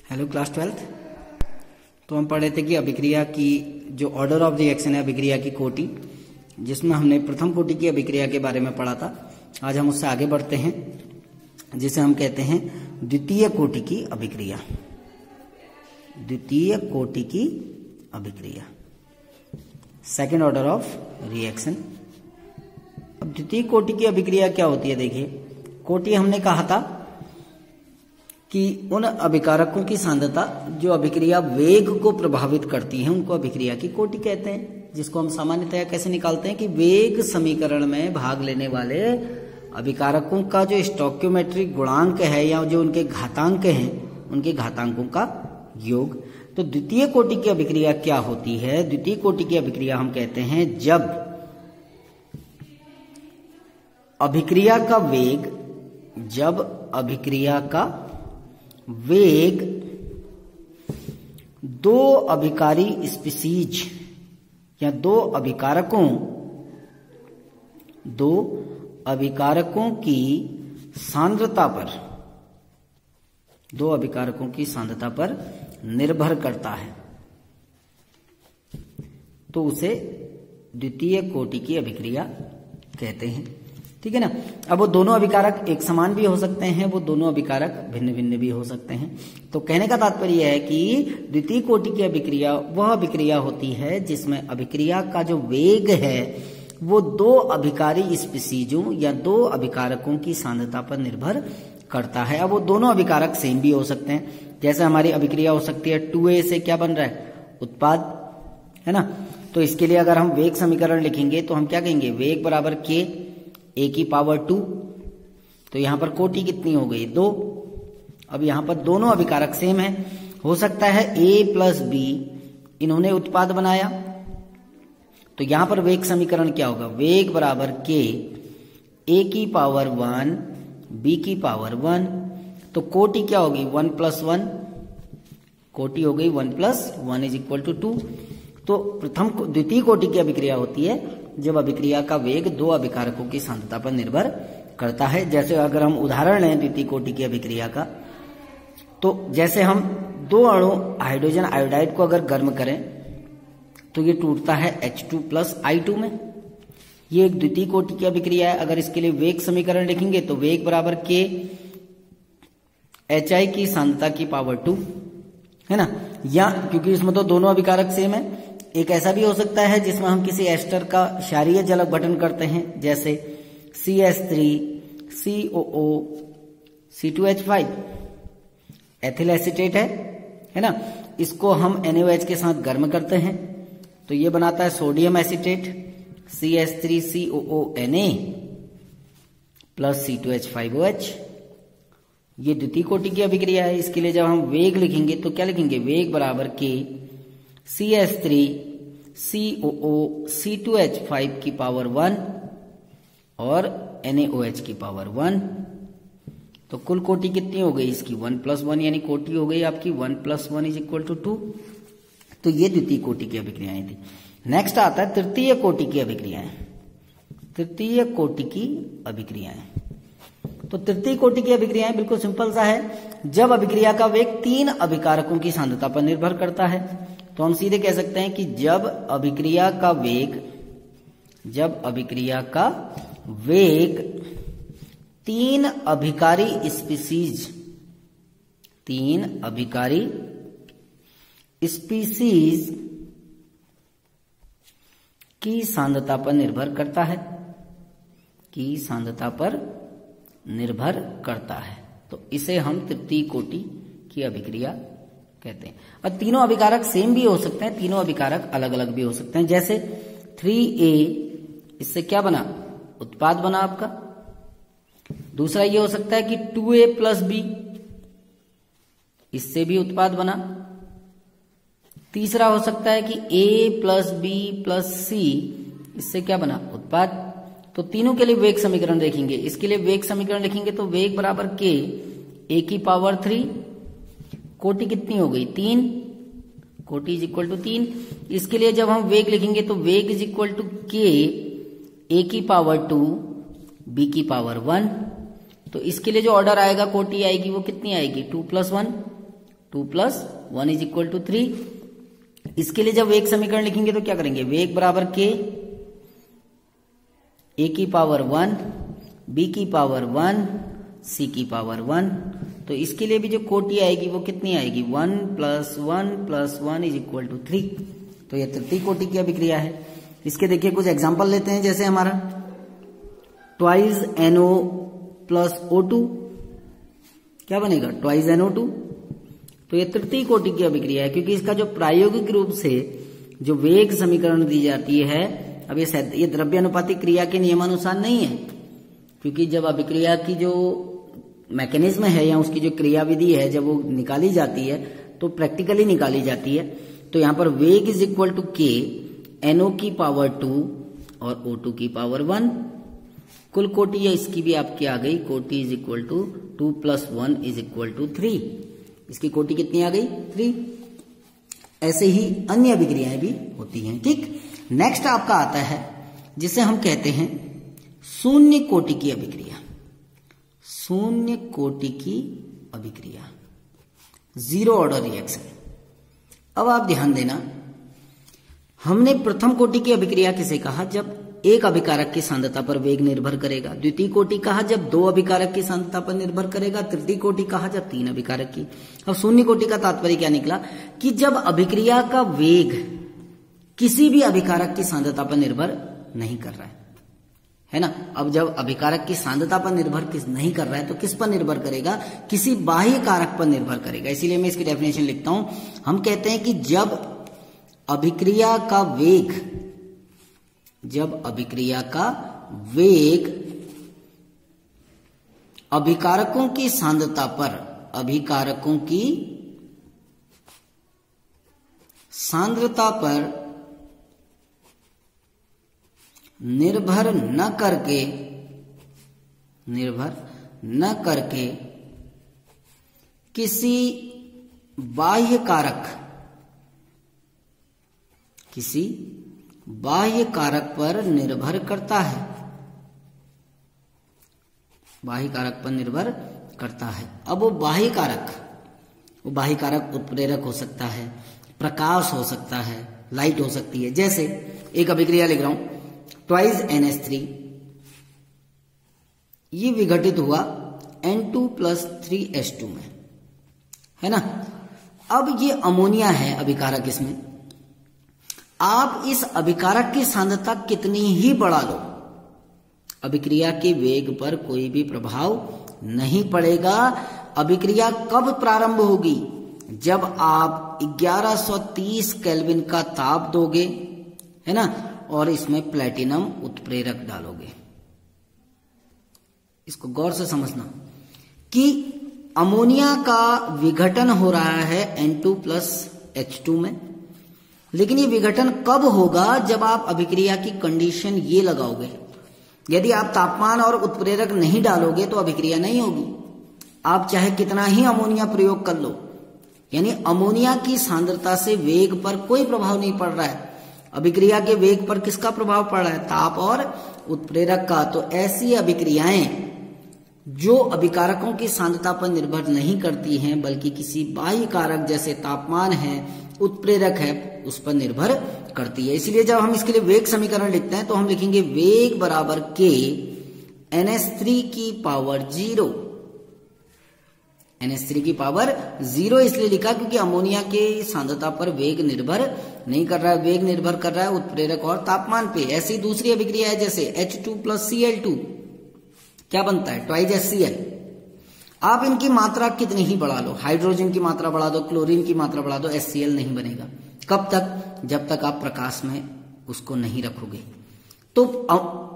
Hello class 12th। तो हम पढ़ रहे थे कि अभिक्रिया की जो ऑर्डर ऑफ रिएक्शन है अभिक्रिया की कोटि, जिसमें हमने प्रथम कोटि की अभिक्रिया के बारे में पढ़ा था। आज हम उससे आगे बढ़ते हैं, जिसे हम कहते हैं द्वितीय कोटि की अभिक्रिया। द्वितीय कोटि की अभिक्रिया, सेकेंड ऑर्डर ऑफ रिएक्शन। अब द्वितीय कोटि की अभिक्रिया क्या होती है? देखिए, कोटि हमने कहा था कि उन अभिकारकों की सांद्रता जो अभिक्रिया वेग को प्रभावित करती हैं उनको अभिक्रिया की कोटि कहते हैं, जिसको हम सामान्यतया कैसे निकालते हैं कि वेग समीकरण में भाग लेने वाले अभिकारकों का जो स्टोइकियोमेट्रिक गुणांक है या जो उनके घातांक हैं, उनके घातांकों का योग। तो द्वितीय कोटि की अभिक्रिया क्या होती है? द्वितीय कोटि की अभिक्रिया हम कहते हैं जब अभिक्रिया का वेग दो अभिकारी स्पीसीज या दो अभिकारकों की सांद्रता पर निर्भर करता है, तो उसे द्वितीय कोटि की अभिक्रिया कहते हैं। ठीक है ना। अब वो दोनों अभिकारक एक समान भी हो सकते हैं, वो दोनों अभिकारक भिन्न भिन्न भी हो सकते हैं। तो कहने का तात्पर्य है कि द्वितीय कोटि की अभिक्रिया वह अभिक्रिया होती है जिसमें अभिक्रिया का जो वेग है वो दो अभिकारी स्पीसीजों या दो अभिकारकों की सांद्रता पर निर्भर करता है। अब वो दोनों अभिकारक सेम भी हो सकते हैं। जैसे हमारी अभिक्रिया हो सकती है 2A से क्या बन रहा है? उत्पाद, है ना। तो इसके लिए अगर हम वेग समीकरण लिखेंगे तो हम क्या कहेंगे? वेग बराबर K A की पावर 2। तो यहां पर कोटि कितनी हो गई? 2। अब यहां पर दोनों अभिकारक सेम है। हो सकता है A प्लस B, इन्होंने उत्पाद बनाया, तो यहां पर वेग समीकरण क्या होगा? वेग बराबर K A की पावर 1 B की पावर 1। तो कोटि क्या होगी? 1 प्लस 1। कोटि हो गई 1 प्लस 1 इज इक्वल टू 2। तो द्वितीय कोटि की अभिक्रिया होती है जब अभिक्रिया का वेग दो अभिकारकों की सांद्रता पर निर्भर करता है। जैसे अगर हम उदाहरण लें द्वितीय कोटि की अभिक्रिया का, तो जैसे हम दो अणु हाइड्रोजन आयोडाइड को अगर गर्म करें तो ये टूटता है H2 प्लस I2 में। ये एक द्वितीय कोटि की अभिक्रिया है। अगर इसके लिए वेग समीकरण लिखेंगे तो वेग बराबर K HI की सांद्रता की पावर 2, है ना। या क्योंकि इसमें तो दोनों अभिकारक सेम है, एक ऐसा भी हो सकता है जिसमें हम किसी एस्टर का क्षारीय जल अपघटन करते हैं, जैसे CH3 COO C2H5 ethyl acetate है ना। इसको हम NaOH के साथ गर्म करते हैं तो ये बनाता है sodium acetate CH3COO Na plus C2H5OH। ये द्वितीय कोटि की अभिक्रिया है। इसके लिए जब हम वेग लिखेंगे तो क्या लिखेंगे? वेग बराबर K CH3 COO C2H5 की पावर 1 और NaOH की पावर 1। तो कुल कोटि कितनी हो गई इसकी? 1 प्लस 1, यानी कोटि हो गई आपकी 1 प्लस 1 इज इक्वल टू 2। तो ये द्वितीय कोटि की अभिक्रियाएं थी। नेक्स्ट आता है तृतीय कोटि की अभिक्रियाएं। तृतीय कोटि की अभिक्रियाएं, तो तृतीय कोटि की अभिक्रियाएं बिल्कुल सिंपल सा है। जब अभिक्रिया का वेग तीन अभिकारकों की सांद्रता पर निर्भर करता है, तो हम सीधे कह सकते हैं कि जब अभिक्रिया का वेग तीन अभिकारी स्पीसीज की सांद्रता पर निर्भर करता है, तो इसे हम तृतीय कोटि की अभिक्रिया कहते हैं। और तीनों अभिकारक सेम भी हो सकते हैं, तीनों अभिकारक अलग अलग भी हो सकते हैं। जैसे 3A, इससे क्या बना? उत्पाद बना आपका। दूसरा ये हो सकता है कि 2A प्लस B, इससे भी उत्पाद बना। तीसरा हो सकता है कि A plus B plus C, इससे क्या बना? उत्पाद। तो तीनों के लिए वेग समीकरण देखेंगे। इसके लिए वेग समीकरण लिखेंगे तो वेग बराबर K A की पावर 3, कोटि कितनी हो गई? 3, कोटि इज इक्वल टू 3। इसके लिए जब हम वेग लिखेंगे तो वेग is equal to K A की पावर 2 B की पावर 1। तो इसके लिए जो ऑर्डर आएगा कोटि आएगी वो कितनी आएगी 2 + 1 2 + 1 = 3। इसके लिए जब वेग समीकरण लिखेंगे तो क्या करेंगे, वेग बराबर k, a की पावर 1, b की पावर 1, c की पावर 1। तो इसके लिए भी जो कोटि आएगी वो कितनी आएगी, 1 + 1 + 1 = 3। तो ये तृतीय कोटि की अभिक्रिया है। इसके देखिए कुछ एग्जांपल लेते हैं, जैसे हमारा ट्वाइस NO + O2 क्या बनेगा, ट्वाइस NO2। तो ये तृतीय कोटि की अभिक्रिया है, क्योंकि इसका जो प्रायोगिक रूप से जो वेग समीकरण दी जाती है, अब ये द्रव्यानुपातिक क्रिया के नियमानुसार नहीं है, क्योंकि जब अभिक्रिया की जो मैकेनिज्म है या उसकी जो क्रियाविधि है जब वो निकाली जाती है तो प्रैक्टिकली निकाली जाती है। तो यहाँ पर वेग = k, NO की पावर 2 और O2 की पावर 1। कुल कोटि है इसकी भी आपकी आ गई, कोटि = 2 + 1 = 3। इसकी कोटि कितनी आ गई, 3। ऐसे ही अन्य अभिक्रियाएं भी होती हैं। ठीक, नेक्स्ट आपका आता है जिसे हम कहते हैं शून्य कोटि की अभिक्रिया। शून्य कोटि की अभिक्रिया, जीरो ऑर्डर रिएक्शन। अब आप ध्यान देना, हमने प्रथम कोटि की अभिक्रिया किसे कहा, जब एक अभिकारक की सांद्रता पर वेग निर्भर करेगा। द्वितीय कोटि कहा जब 2 अभिकारक की सांद्रता पर निर्भर करेगा। तृतीय कोटि कहा जब 3 अभिकारक की। अब शून्य कोटि का तात्पर्य क्या निकला कि जब अभिक्रिया का वेग किसी भी अभिकारक की सांद्रता पर निर्भर नहीं कर रहा है ना। अब जब अभिकारक की सांद्रता पर निर्भर नहीं कर रहा है तो किस पर निर्भर करेगा, किसी बाह्य कारक पर निर्भर करेगा। इसीलिए मैं इसकी डेफिनेशन लिखता हूं। हम कहते हैं कि जब अभिक्रिया का वेग अभिकारकों की सांद्रता पर निर्भर न करके किसी बाह्य कारक पर निर्भर करता है। अब वो बाह्य कारक उत्प्रेरक हो सकता है, प्रकाश हो सकता है, लाइट हो सकती है। जैसे एक अभिक्रिया लिख रहा हूं, ट्वाइस NH3, ये विघटित हुआ N2 + 3H2 में, है ना। अब ये अमोनिया है अभिकारक, इसमें आप इस अभिकारक की सांद्रता कितनी ही बढ़ा लो, अभिक्रिया के वेग पर कोई भी प्रभाव नहीं पड़ेगा। अभिक्रिया कब प्रारंभ होगी, जब आप 1130 केल्विन का ताप दोगे, है ना, और इसमें प्लेटिनम उत्प्रेरक डालोगे। इसको गौर से समझना कि अमोनिया का विघटन हो रहा है N2 + H2 में, लेकिन ये विघटन कब होगा, जब आप अभिक्रिया की कंडीशन ये लगाओगे। यदि आप तापमान और उत्प्रेरक नहीं डालोगे तो अभिक्रिया नहीं होगी। आप चाहे कितना ही अमोनिया प्रयोग कर लो, यानी अमोनिया की सांद्रता से वेग पर कोई प्रभाव नहीं पड़ रहा है। अभिक्रिया के वेग पर किसका प्रभाव पड़ रहा है, ताप और उत्प्रेरक का। तो ऐसी अभिक्रियाएं जो अभिकारकों की सांद्रता पर निर्भर नहीं करती हैं, बल्कि किसी बाह्य कारक जैसे तापमान है, उत्प्रेरक है, उस पर निर्भर करती है। इसलिए जब हम इसके लिए वेग समीकरण लिखते हैं तो हम लिखेंगे वेग बराबर k NH3 की पावर 0। NH3 की पावर 0 इसलिए लिखा क्योंकि अमोनिया के सांद्रता पर वेग निर्भर नहीं कर रहा है, वेग निर्भर कर रहा है उत्प्रेरक और तापमान पे। ऐसी दूसरी अभिक्रिया है जैसे H2 + Cl2, क्या बनता है, ट्वाइस HCl। आप इनकी मात्रा कितनी ही बढ़ा लो, हाइड्रोजन की मात्रा बढ़ा दो, क्लोरीन की मात्रा बढ़ा दो, HCl नहीं बनेगा। कब तक, जब तक आप प्रकाश में उसको नहीं रखोगे। तो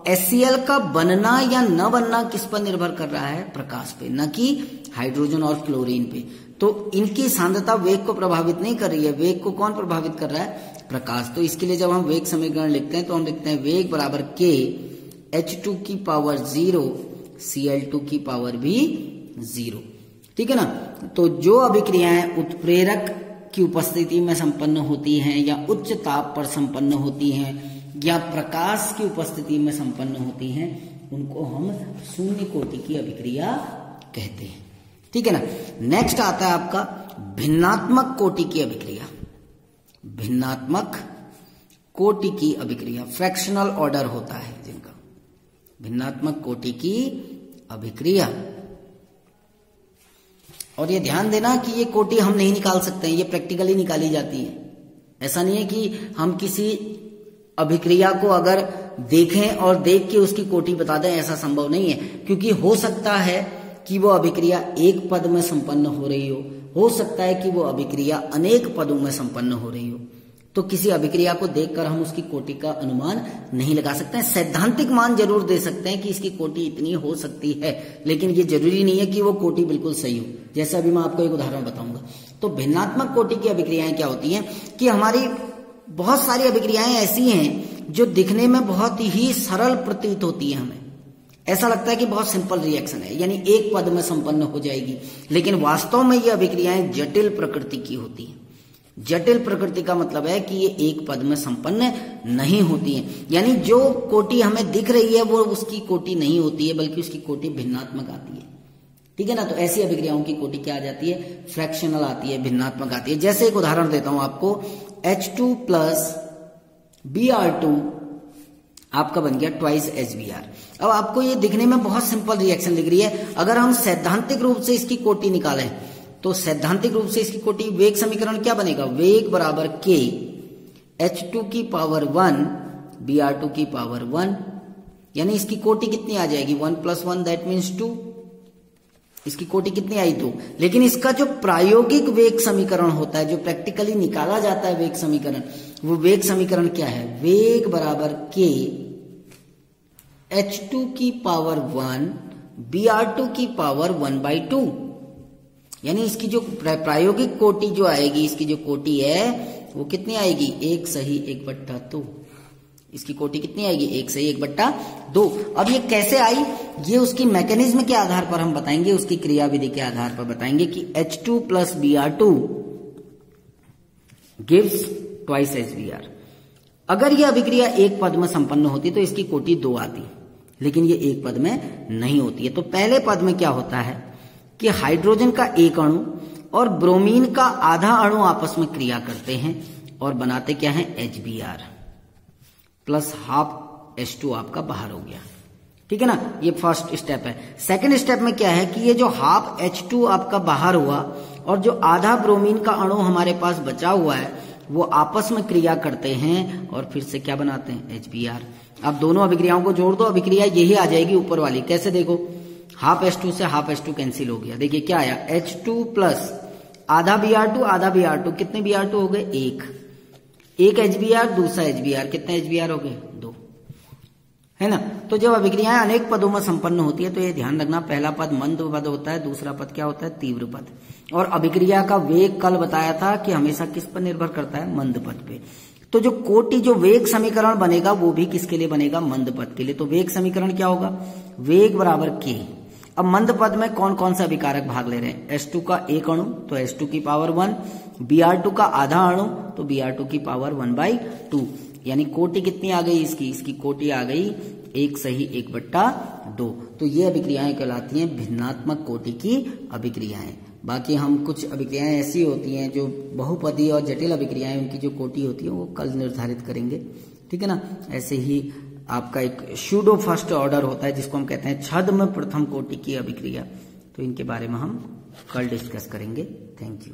HCl का बनना या न बनना किस पर निर्भर कर रहा है, प्रकाश पे, न कि हाइड्रोजन और क्लोरीन पे। तो इनकी सांद्रता वेग को प्रभावित नहीं कर रही है, वेग को कौन प्रभावित कर रहा है, प्रकाश। तो इसके लिए जब हम वेग समीकरण लिखते हैं तो हम लिखते हैं वेग बराबर k H2 की पावर 0 Cl2 की पावर भी 0। ठीक है ना। तो जो अभिक्रियाएं उत्प्रेरक की उपस्थिति में संपन्न होती हैं या उच्च ताप पर संपन्न होती हैं या प्रकाश की उपस्थिति में संपन्न होती हैं, उनको हम शून्य कोटि की अभिक्रिया कहते हैं। ठीक है ना। नेक्स्ट आता है आपका भिन्नात्मक कोटि की अभिक्रिया, भिन्नात्मक कोटि की अभिक्रिया, फ्रैक्शनल ऑर्डर होता है जिनका, भिन्नात्मक कोटि की अभिक्रिया। और ये ध्यान देना कि ये कोटि हम नहीं निकाल सकते हैं, ये प्रैक्टिकली निकाली जाती है। ऐसा नहीं है कि हम किसी अभिक्रिया को अगर देखें और देख के उसकी कोटि बता दें, ऐसा संभव नहीं है, क्योंकि हो सकता है कि वो अभिक्रिया एक पद में संपन्न हो रही हो सकता है कि वो अभिक्रिया अनेक पदों में संपन्न हो रही हो। तो किसी अभिक्रिया को देखकर हम उसकी कोटि का अनुमान नहीं लगा सकते हैं। सैद्धांतिक मान जरूर दे सकते हैं कि इसकी कोटि इतनी हो सकती है, लेकिन ये जरूरी नहीं है कि वो कोटि बिल्कुल सही हो। जैसे अभी मैं आपको एक उदाहरण बताऊंगा। तो भिन्नात्मक कोटि की अभिक्रियाएं क्या होती हैं कि हमारी बहुत सारी अभिक्रियाएं ऐसी हैं जो दिखने में बहुत ही सरल प्रतीत होती है, हमें ऐसा लगता है कि बहुत सिंपल रिएक्शन है, यानी एक पद में संपन्न हो जाएगी, लेकिन वास्तव में ये अभिक्रियाएं जटिल प्रकृति की होती हैं। जटिल प्रकृति का मतलब है कि ये एक पद में संपन्न नहीं होती हैं, यानी जो कोटि हमें दिख रही है वो उसकी कोटि नहीं होती है, बल्कि उसकी कोटि भिन्नात्मक आती है। ठीक है ना। तो ऐसी अभिक्रियाओं की कोटि क्या आ जाती है, फ्रैक्शनल आती है, भिन्नात्मक आती है। जैसे एक उदाहरण देता हूं आपको, H2 प्लस Br2 आपका बन गया ट्वाइस HBr। अब आपको ये दिखने में बहुत सिंपल रिएक्शन दिख रही है। अगर हम सैद्धांतिक रूप से इसकी कोटि निकालें तो सैद्धांतिक रूप से इसकी कोटि, वेग समीकरण क्या बनेगा, वेग बराबर K H2 की पावर 1 Br2 की पावर 1, यानी इसकी कोटि कितनी आ जाएगी, 1 + 1 दैट मीन्स 2। इसकी कोटि कितनी आई, 2। लेकिन इसका जो प्रायोगिक वेग समीकरण होता है, जो प्रैक्टिकली निकाला जाता है वेग समीकरण, वो वेग समीकरण क्या है, वेग बराबर K H2 की पावर 1 Br2 की पावर 1/2, यानी इसकी जो प्रायोगिक कोटि जो आएगी, इसकी जो कोटि है वो कितनी आएगी, 1 सही 1/2। इसकी कोटि कितनी आएगी, 1 सही 1/2। अब ये कैसे आई, ये उसकी मैकेनिज्म के आधार पर हम बताएंगे, उसकी क्रियाविधि के आधार पर बताएंगे कि H2 plus Br2 gives twice HBr। अगर ये अभिक्रिया एक पद में संपन्न होती तो इसकी कोटि 2 आती, लेकिन ये एक पद में नहीं होती है। तो पहले पद में क्या होता है कि हाइड्रोजन का एक अणु और ब्रोमीन का आधा अणु आपस में क्रिया करते हैं और बनाते क्या है, HBr प्लस हाफ H2 आपका बाहर हो गया। ठीक है ना, ये फर्स्ट स्टेप है। सेकंड स्टेप में क्या है कि ये जो हाफ H2 आपका बाहर हुआ और जो आधा ब्रोमीन का अणु हमारे पास बचा हुआ है वो आपस में क्रिया करते हैं और फिर से क्या बनाते हैं, HBr। अब दोनों अभिक्रियाओं को जोड़ दो, अभिक्रिया यही आ जाएगी ऊपर वाली। कैसे, देखो हाफ H2 से हाफ H2 कैंसिल हो गया। देखिए क्या आया, H2 प्लस आधा Br2 कितने Br2 हो गए, एक HBr, दूसरा HBr, कितने HBr हो गए, 2, है ना। तो जब अभिक्रियाएं अनेक पदों में संपन्न होती है तो ये ध्यान रखना, पहला पद मंद पद होता है, दूसरा पद क्या होता है, तीव्र पद। और अभिक्रिया का वेग कल बताया था कि हमेशा किस पर निर्भर करता है, मंद पद पे। तो जो कोटि, जो वेग समीकरण बनेगा वो भी किसके लिए बनेगा, मंद पद के लिए। तो वेग समीकरण क्या होगा, वेग बराबर K। अब मंद पद में कौन कौन सा अभिकारक भाग ले रहे हैं, H2 का एक अणु तो H2 की पावर 1, Br2 का आधा अणु तो Br2 की पावर 1/2, यानी कोटि कितनी आ गई इसकी कोटि आ गई 1 सही 1/2। तो ये अभिक्रियाएं कहलाती हैं भिन्नात्मक कोटि की अभिक्रियाएं। बाकी हम कुछ अभिक्रियाएं ऐसी होती हैं जो बहुपदी और जटिल अभिक्रियाएं, उनकी जो कोटि होती है वो कल निर्धारित करेंगे। ठीक है ना। ऐसे ही आपका एक सूडो फर्स्ट ऑर्डर होता है जिसको हम कहते हैं छद्म प्रथम कोटि की अभिक्रिया, तो इनके बारे में हम कल डिस्कस करेंगे। Thank you.